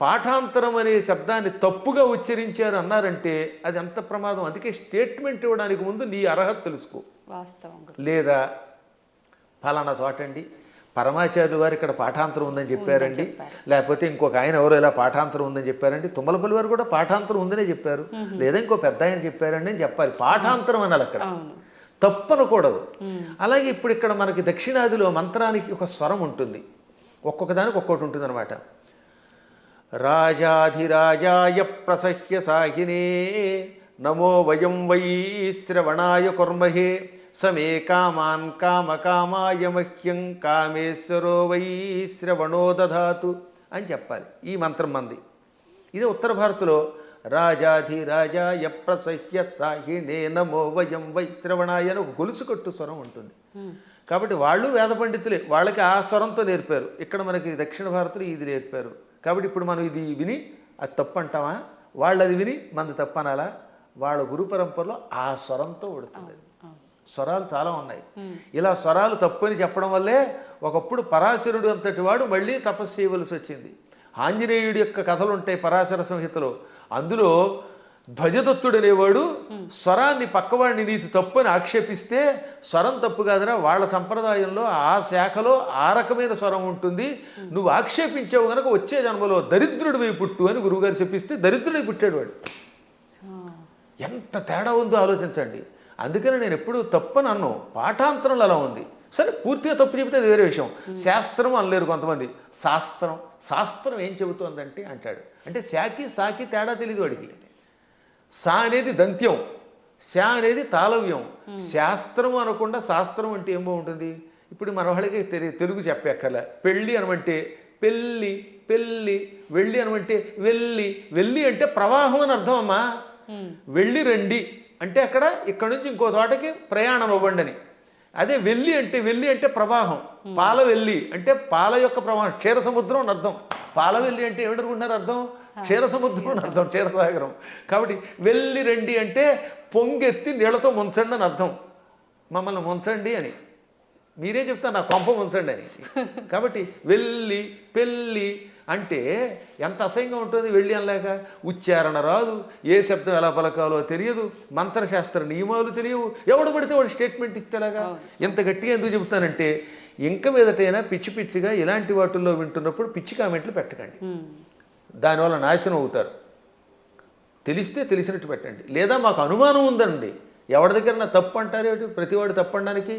పాఠాంతరం అనే శబ్దాన్ని తప్పుగా ఉచ్చరించారు అన్నారంటే అది ఎంత ప్రమాదం. అందుకే స్టేట్మెంట్ ఇవ్వడానికి ముందు నీ అర్హత తెలుసుకో. వాస్తవం. లేదా ఫలానా చోటండి పరమాచార్యులు వారు ఇక్కడ పాఠాంతరం ఉందని చెప్పారండి, లేకపోతే ఇంకొక ఆయన ఎవరో ఇలా పాఠాంతరం ఉందని చెప్పారండి, తుమ్మలపల్లి వారు కూడా పాఠాంతరం ఉందనే చెప్పారు, లేదా ఇంకో పెద్ద ఆయన చెప్పారండి అని చెప్పాలి. పాఠాంతరం అనాలి అక్కడ, తప్పనకూడదు. అలాగే ఇప్పుడు ఇక్కడ మనకి దక్షిణాదిలో మంత్రానికి ఒక స్వరం ఉంటుంది, ఒక్కొక్క దానికి ఒక్కొక్కటి ఉంటుంది అనమాట. రాజాధిరాజాయ ప్రసహ్య సాహినే నమో వయం వై శ్రవణాయ కుర్మహే సమే కామాన్ కామకామాయ మహ్యం కామేశ్వరో వై శ్రవణో దధాతు అని చెప్పాలి. ఈ మంత్రం మంది. ఇదే ఉత్తర భారత్లో రాజాధిరాజాయ ప్రసహ్య సాహినే నమో వయం వై శ్రవణాయ అని ఒక గొలుసు కట్టు స్వరం ఉంటుంది. కాబట్టి వాళ్ళు వేద పండితులే, వాళ్ళకి ఆ స్వరంతో నేర్పారు. ఇక్కడ మనకి దక్షిణ భారత్లో ఇది నేర్పారు. కాబట్టి ఇప్పుడు మనం ఇది విని అది తప్పు అంటామా, వాళ్ళు అది విని మనది తప్పు అనాలా? వాళ్ళ గురు పరంపరలో ఆ స్వరంతో ఉడుతుంది. స్వరాలు చాలా ఉన్నాయి. ఇలా స్వరాలు తప్పు అని చెప్పడం వల్లే ఒకప్పుడు పరాశరుడు అంతటి వాడు మళ్ళీ తపస్సు చేయవలసి వచ్చింది. ఆంజనేయుడి యొక్క కథలు ఉంటాయి పరాశర సంహితలో. అందులో ధ్వజదత్తుడు అనేవాడు స్వరాన్ని పక్కవాడిని నీతి తప్పు అని ఆక్షేపిస్తే, స్వరం తప్పు కాదురా, వాళ్ళ సంప్రదాయంలో ఆ శాఖలో ఆ రకమైన స్వరం ఉంటుంది, నువ్వు ఆక్షేపించావు కనుక వచ్చే జన్మలో దరిద్రుడివై పుట్టు అని గురువుగారు చెప్పిస్తే దరిద్రుడై పుట్టాడు వాడు. ఎంత తేడా ఉందో ఆలోచించండి. అందుకని నేను ఎప్పుడు తప్పని అన్ను, పాఠాంతరంలో అలా ఉంది. సరే పూర్తిగా తప్పు చెబితే అది వేరే విషయం. శాస్త్రం అనలేరు కొంతమంది. శాస్త్రం ఏం చెబుతోందంటే అంటాడు. అంటే శాకి సాకి తేడా తెలియదు వాడికి. సా అనేది దంత్యం, శా అనేది తాళవ్యం. శాస్త్రం అనకుండా శాస్త్రం అంటే ఏం బాగుంటుంది? ఇప్పుడు మన వాళ్ళకి తెలుగు చెప్పక్కర్లే. పెళ్ళి అనమంటే పెళ్ళి, పెళ్ళి. వెళ్ళి అనమంటే వెళ్ళి. వెళ్ళి అంటే ప్రవాహం అని అర్థం అమ్మా. వెళ్ళి రండి అంటే అక్కడ ఇక్కడ నుంచి ఇంకో చోటకి ప్రయాణం అవ్వండి అని. అదే వెళ్ళి అంటే ప్రవాహం. పాల వెళ్ళి అంటే పాల యొక్క ప్రవాహం, క్షీర సముద్రం అని అర్థం. పాల వెళ్ళి అంటే ఏమిటనుకుంటున్నారు అర్థం? క్షీర సముద్రం అని అర్థం, క్షీరసాగరం. కాబట్టి వెళ్ళి రండి అంటే పొంగెత్తి నీళ్లతో ముంచండి అని అర్థం. మమ్మల్ని ముంచండి అని మీరే చెప్తారు, నా కొంప ముంచండి అని. కాబట్టి వెళ్ళి పెళ్ళి అంటే ఎంత అసహ్యంగా ఉంటుంది. వెళ్ళి అనలేక ఉచ్చారణ రాదు, ఏ శబ్దం ఎలా పలకాలో తెలియదు, మంత్రశాస్త్ర నియమాలు తెలియవు, ఎవడు పడితే వాడు స్టేట్మెంట్ ఇస్తేలాగా. ఎంత గట్టిగా ఎందుకు చెబుతానంటే ఇంక మీదటైనా పిచ్చి పిచ్చిగా ఇలాంటి వాటిల్లో వింటున్నప్పుడు పిచ్చి కామెంట్లు పెట్టకండి, దానివల్ల నాశనం అవుతారు. తెలిస్తే తెలిసినట్టు పెట్టండి. లేదా మాకు అనుమానం ఉందండి, ఎవరి దగ్గర నా తప్పు అంటారేమిటి, ప్రతివాడు తప్పు అనడానికి.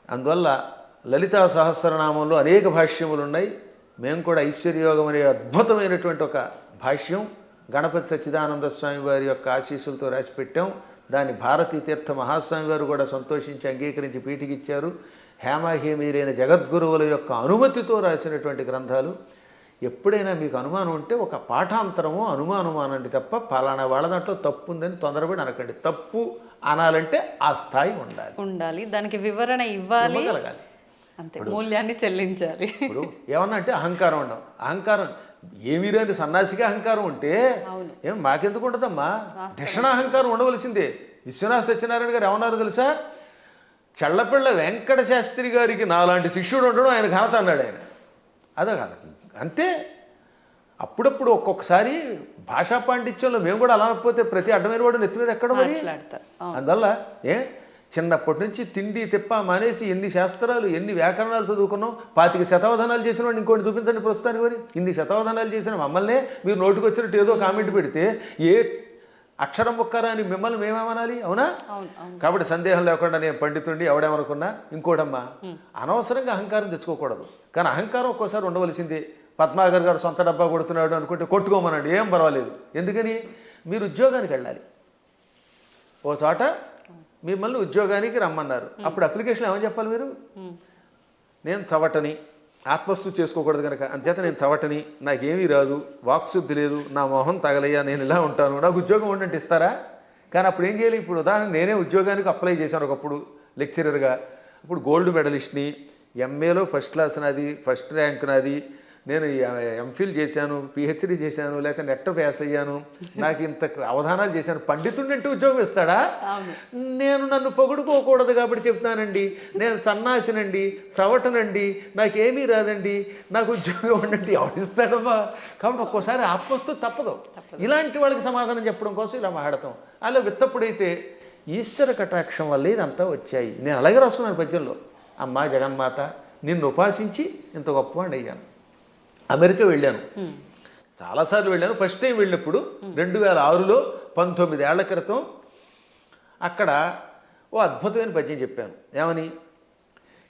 అందువల్ల లలితా సహస్రనామంలో అనేక భాష్యములు ఉన్నాయి. మేము కూడా ఐశ్వర్యయోగం అనే అద్భుతమైనటువంటి ఒక భాష్యం గణపతి సచ్చిదానంద స్వామి వారి యొక్క ఆశీస్సులతో రాసి పెట్టాం. దాన్ని భారతీ తీర్థ మహాస్వామి వారు కూడా సంతోషించి అంగీకరించి పీఠికిచ్చారు. హేమాహేమీరైన జగద్గురువుల యొక్క అనుమతితో రాసినటువంటి గ్రంథాలు. ఎప్పుడైనా మీకు అనుమానం ఉంటే ఒక పాఠాంతరమో అనుమానమో అనండి తప్ప పలానా వాళ్ళ దాంట్లో తప్పు ఉందని తొందరపడి అనకండి. తప్పు అనాలంటే ఆ స్థాయి ఉండాలి, దానికి వివరణ ఇవ్వాలి, ఇవ్వగలగాలి, అంతే, మూల్యాన్ని చెల్లించాలి. ఇప్పుడు ఏమన్నా అంటే అహంకారం ఉండవు. అహంకారం ఏమీ రాని సన్నాసిగా అహంకారం ఉంటే ఏం మాకెందుకు ఉంటుందమ్మా? దక్షిణాహంకారం ఉండవలసిందే. విశ్వనాథ సత్యనారాయణ గారు ఏమన్నారు తెలుసా? చల్లపిళ్ళ వెంకట శాస్త్రి గారికి నాలాంటి శిష్యుడు ఉండడం ఆయన ఘనత అన్నాడు ఆయన. అదే కాదు అంతే. అప్పుడప్పుడు ఒక్కొక్కసారి భాషా పాండిత్యంలో మేము కూడా అలా అనకపోతే ప్రతి అడ్డమైన వాడు నెత్తి మీద ఎక్కడ మరి. అందువల్ల చిన్నప్పటి నుంచి తిండి తిప్ప మానేసి ఎన్ని శాస్త్రాలు ఎన్ని వ్యాకరణాలు చదువుకున్నాం. 25 శతావధానాలు చేసిన వాడిని ఇంకోటి చూపించండి ప్రస్తుతానికి. మరి ఇన్ని శతావధానాలు చేసిన మమ్మల్నే మీరు నోటికి వచ్చినట్టు ఏదో కామెంట్ పెడితే ఏ అక్షరం ఒక్కరా అని మిమ్మల్ని మేమేమనాలి? అవునా? కాబట్టి సందేహం లేకుండా నేను పండితుండి ఎవడేమనుకున్నా. ఇంకోటమ్మా, అనవసరంగా అహంకారం తెచ్చుకోకూడదు. కానీ అహంకారం ఒక్కోసారి ఉండవలసిందే. పద్మాగర్ గారు సొంత డబ్బా కొడుతున్నాడు అనుకుంటే కొట్టుకోమనండి, ఏం పర్వాలేదు. ఎందుకని? మీరు ఉద్యోగానికి వెళ్ళాలి. ఓ చోట మిమ్మల్ని ఉద్యోగానికి రమ్మన్నారు. అప్పుడు అప్లికేషన్ ఏమని చెప్పాలి మీరు? నేను చవటని, ఆత్మస్తు చేసుకోకూడదు కనుక అంచేత నేను చవటని, నాకేమీ రాదు, వాక్శుద్ధి లేదు, నా మొహం తగలయ్యా, నేను ఇలా ఉంటాను, నాకు ఉద్యోగం ఉండంటే ఇస్తారా? కానీ అప్పుడు ఏం చేయాలి? ఇప్పుడు ఉదాహరణ నేనే ఉద్యోగానికి అప్లై చేశాను ఒకప్పుడు లెక్చరర్గా. ఇప్పుడు గోల్డ్ మెడలిస్ట్ని, ఎంఏలో ఫస్ట్ క్లాస్ నాది, ఫస్ట్ ర్యాంక్ నాది, నేను ఎంఫిల్ చేశాను, పిహెచ్డి చేశాను, లేక నెట్ పాస్ అయ్యాను, నాకు ఇంత అవధానాలు చేశాను. పండితుడిని అంటే ఉద్యోగం ఇస్తాడా? నేను నన్ను పొగుడుకోకూడదు కాబట్టి చెప్తానండి, నేను సన్నాసినండి, చవటనండి, నాకేమీ రాదండి, నాకు ఉద్యోగం ఉండండి, ఎవరిస్తాడమ్మా? కాబట్టి ఒక్కోసారి ఆత్మస్తు తప్పదు. ఇలాంటి వాళ్ళకి సమాధానం చెప్పడం కోసం ఇలా మాట్లాడతాం. అలా విత్తప్పుడైతే ఈశ్వర కటాక్షం వల్ల ఇదంతా వచ్చాయి. నేను అలాగే రాసుకున్నాను పద్యంలో. అమ్మా జగన్మాత, నిన్ను ఉపాసించి ఇంత గొప్పవాడిని అయ్యాను. అమెరికా వెళ్ళాను, చాలాసార్లు వెళ్ళాను. ఫస్ట్ టైం వెళ్ళినప్పుడు 2006లో 19 ఏళ్ల క్రితం అక్కడ ఓ అద్భుతమైన పద్యం చెప్పాను. ఏమని?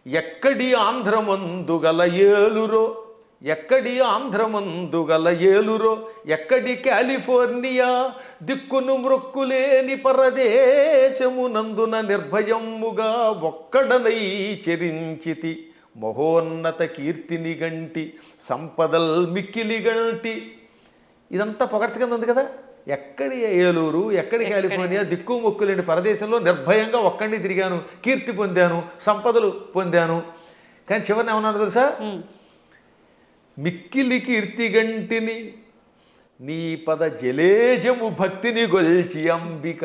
ఎక్కడి ఆంధ్రమందు గల ఏలురో, ఎక్కడి ఆంధ్రమందు గల ఏలురో, ఎక్కడి కాలిఫోర్నియా దిక్కును మ్రొక్కులేని పరదేశమునందున నిర్భయముగా ఒక్కడనై చెరించితి, మహోన్నత కీర్తిని గంటి సంపదల్ మిక్కిలి గంటి. ఇదంతా పొగడ్త కింద ఉంది కదా. ఎక్కడి ఏలూరు, ఎక్కడి కాలిఫోర్నియా దిక్కు మొక్కులేని పరదేశంలో నిర్భయంగా ఒక్కడిని తిరిగాను, కీర్తి పొందాను, సంపదలు పొందాను. కానీ చివరిని ఏమన్నాను తెలుసా? మిక్కిలి కీర్తి గంటిని నీ పద జలేజము భక్తిని గొల్చి అంబిక.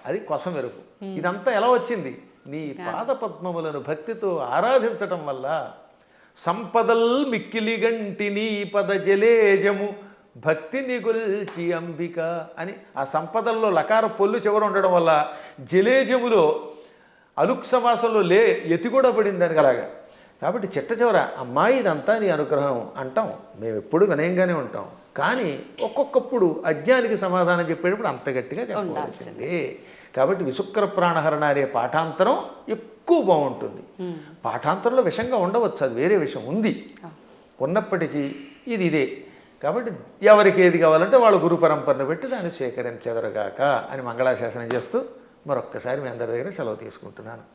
అది కొసం మెరుపు. ఇదంతా ఎలా వచ్చింది? నీ పాద పద్మములను భక్తితో ఆరాధించటం వల్ల. సంపదల్ మిక్కిలి గంటి నీ పద జలేజము భక్తిని గొల్చి అంబిక అని ఆ సంపదల్లో లకార పొల్లు చివర ఉండడం వల్ల జలేజములో అలుక్ సమాసంలో ఎతి కూడా పడింది దానికి అలాగా. కాబట్టి చిట్ట చివర అమ్మాయి ఇదంతా నీ అనుగ్రహం అంటాం. మేము ఎప్పుడు వినయంగానే ఉంటాం. కానీ ఒక్కొక్కప్పుడు అజ్ఞానికి సమాధానం చెప్పేటప్పుడు అంత గట్టిగా చెప్పాల్సిందే. కాబట్టి విశుక్ర ప్రాణహరణ అనే పాఠాంతరం ఎక్కువ బాగుంటుంది. పాఠాంతరంలో విషంగా ఉండవచ్చు, అది వేరే విషయం ఉంది. ఉన్నప్పటికీ ఇదే. కాబట్టి ఎవరికి ఏది కావాలంటే వాళ్ళ గురు పరంపరను పెట్టి దాన్ని స్వీకరించెదరుగాక అని మంగళాశాసనం చేస్తూ మరొక్కసారి మీ అందరి దగ్గర సెలవు తీసుకుంటున్నాను.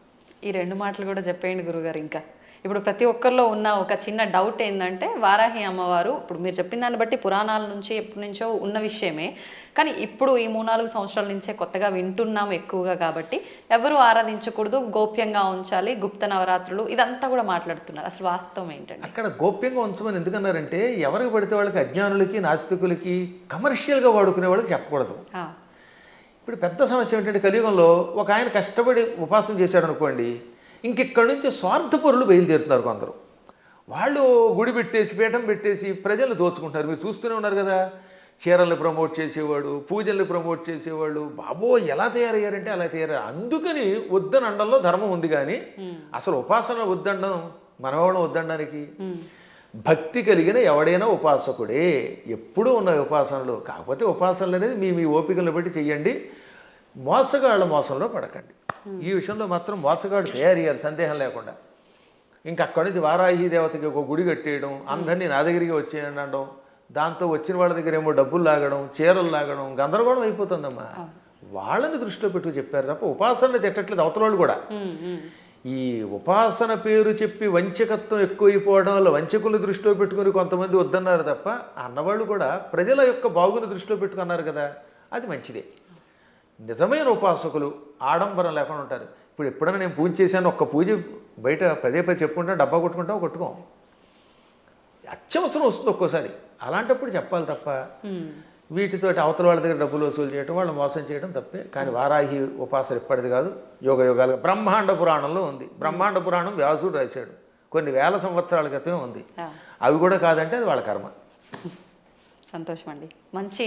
ఈ 2 మాటలు కూడా చెప్పేయండి గురుగారు. ఇంకా ఇప్పుడు ప్రతి ఒక్కరిలో ఉన్న ఒక చిన్న డౌట్ ఏంటంటే, వారాహి అమ్మవారు ఇప్పుడు మీరు చెప్పిన దాన్ని బట్టి పురాణాల నుంచి ఎప్పటి నుంచో ఉన్న విషయమే, కానీ ఇప్పుడు ఈ 3-4 సంవత్సరాల నుంచే కొత్తగా వింటున్నాం ఎక్కువగా. కాబట్టి ఎవరు ఆరాధించకూడదు, గోప్యంగా ఉంచాలి, గుప్త నవరాత్రులు, ఇదంతా కూడా మాట్లాడుతున్నారు. అసలు వాస్తవం ఏంటంటే అక్కడ గోప్యంగా ఉంచమని ఎందుకన్నారంటే, ఎవరికి పడితే వాళ్ళకి, అజ్ఞానులకి, నాస్తికులకి, కమర్షియల్గా వాడుకునే వాళ్ళకి చెప్పకూడదు. ఇప్పుడు పెద్ద సమస్య ఏంటంటే, కలియుగంలో ఒక ఆయన కష్టపడి ఉపాసన చేశాడు అనుకోండి, ఇంకెక్కడి నుంచి స్వార్థపరులు బయలుదేరుతున్నారు కొందరు. వాళ్ళు గుడి పెట్టేసి, పీఠం పెట్టేసి ప్రజలు దోచుకుంటారు. మీరు చూస్తూనే ఉన్నారు కదా. చీరల్ని ప్రమోట్ చేసేవాడు, పూజల్ని ప్రమోట్ చేసేవాళ్ళు, బాబో ఎలా తయారయ్యారంటే అలా తయారయ్యారు. అందుకని వద్దని అండంలో ధర్మం ఉంది. కానీ అసలు ఉపాసన వద్దండం, మనవాళ్ళం వద్దండానికి. భక్తి కలిగిన ఎవడైనా ఉపాసకుడే. ఎప్పుడూ ఉన్న ఉపాసనలు. కాకపోతే ఉపాసనలు అనేది మీ ఓపికలను బట్టి చెయ్యండి. మోసగాళ్ళ మోసంలో పడకండి. ఈ విషయంలో మాత్రం మోసగాడు తయారు చేయాలి, సందేహం లేకుండా. ఇంకా అక్కడి నుంచి వారాహి దేవతకి ఒక గుడి కట్టేయడం, అందరినీ నా దగ్గరికి వచ్చేయండి అనడం, దాంతో వచ్చిన వాళ్ళ దగ్గర ఏమో డబ్బులు లాగడం, చీరలు లాగడం, గందరగోళం అయిపోతుందమ్మా. వాళ్ళని దృష్టిలో పెట్టుకు చెప్పారు తప్ప ఉపాసనలు తిట్టట్లేదు అవతల వాళ్ళు కూడా. ఈ ఉపాసన పేరు చెప్పి వంచకత్వం ఎక్కువైపోవడం వల్ల వంచకులను దృష్టిలో పెట్టుకుని కొంతమంది వద్దన్నారు తప్ప అన్నవాళ్ళు కూడా ప్రజల యొక్క బాగుని దృష్టిలో పెట్టుకున్నారు కదా, అది మంచిదే. నిజమైన ఉపాసకులు ఆడంబరం లేకుండా ఉంటారు. ఇప్పుడు ఎప్పుడైనా నేను పూజ చేశాను, ఒక్క పూజ బయట పదే చెప్పుకుంటా డబ్బా కొట్టుకోం. అత్యవసరం వస్తుంది ఒక్కోసారి, అలాంటప్పుడు చెప్పాలి తప్ప వీటితోటి అవతల వాళ్ళ దగ్గర డబ్బులు వసూలు చేయడం, వాళ్ళు మోసం చేయడం తప్పే. కానీ వారాహి ఉపాసన ఎప్పటిది కాదు, యుగాలుగా బ్రహ్మాండ పురాణంలో ఉంది. బ్రహ్మాండ పురాణం వ్యాసుడు రాశాడు, కొన్ని వేల సంవత్సరాల క్రితమే ఉంది. అవి కూడా కాదంటే అది వాళ్ళ కర్మ. సంతోషం అండి. మంచి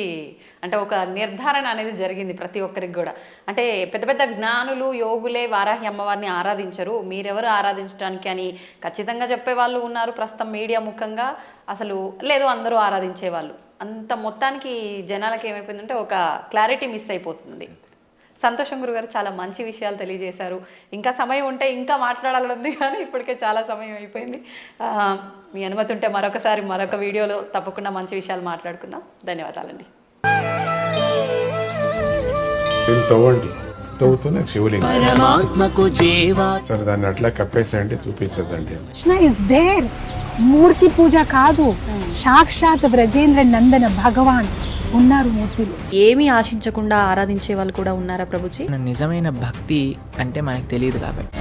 అంటే ఒక నిర్ధారణ అనేది జరిగింది ప్రతి ఒక్కరికి కూడా. అంటే పెద్ద పెద్ద జ్ఞానులు యోగులే వారాహి అమ్మవారిని ఆరాధించరు, మీరెవరు ఆరాధించడానికి అని ఖచ్చితంగా చెప్పే వాళ్ళు ఉన్నారు ప్రస్తుతం మీడియా ముఖంగా. అసలు లేదు అందరూ ఆరాధించేవాళ్ళు. అంత మొత్తానికి జనాలకి ఏమైపోయిందంటే ఒక క్లారిటీ మిస్ అయిపోతుంది. సంతోషం గురుగారు, చాలా మంచి విషయాలు తెలియజేశారు. ఇంకా సమయం ఉంటే ఇంకా మాట్లాడాలని ఉంది, కానీ ఇప్పటికే చాలా సమయం అయిపోయింది. మీ అనుమతి ఉంటే మరొకసారి మరొక వీడియోలో తప్పకుండా మంచి విషయాలు మాట్లాడుకుందాం. ధన్యవాదాలండి. తవ్వుతూనే శివలింగం సరే దాన్ని అట్లా కప్పేసేయండి, చూపించదండి. కృష్ణ ఇస్ దేర్, మూర్తి పూజ కాదు, సాక్షాత్ బ్రజేంద్ర నందన భగవాన్ ఉన్నారు మూర్తిలో. ఏమీ ఆశించకుండా ఆరాధించే వాళ్ళు కూడా ఉన్నారా ప్రభుజీ? నిజమైన భక్తి అంటే మనకు తెలియదు కాబట్టి.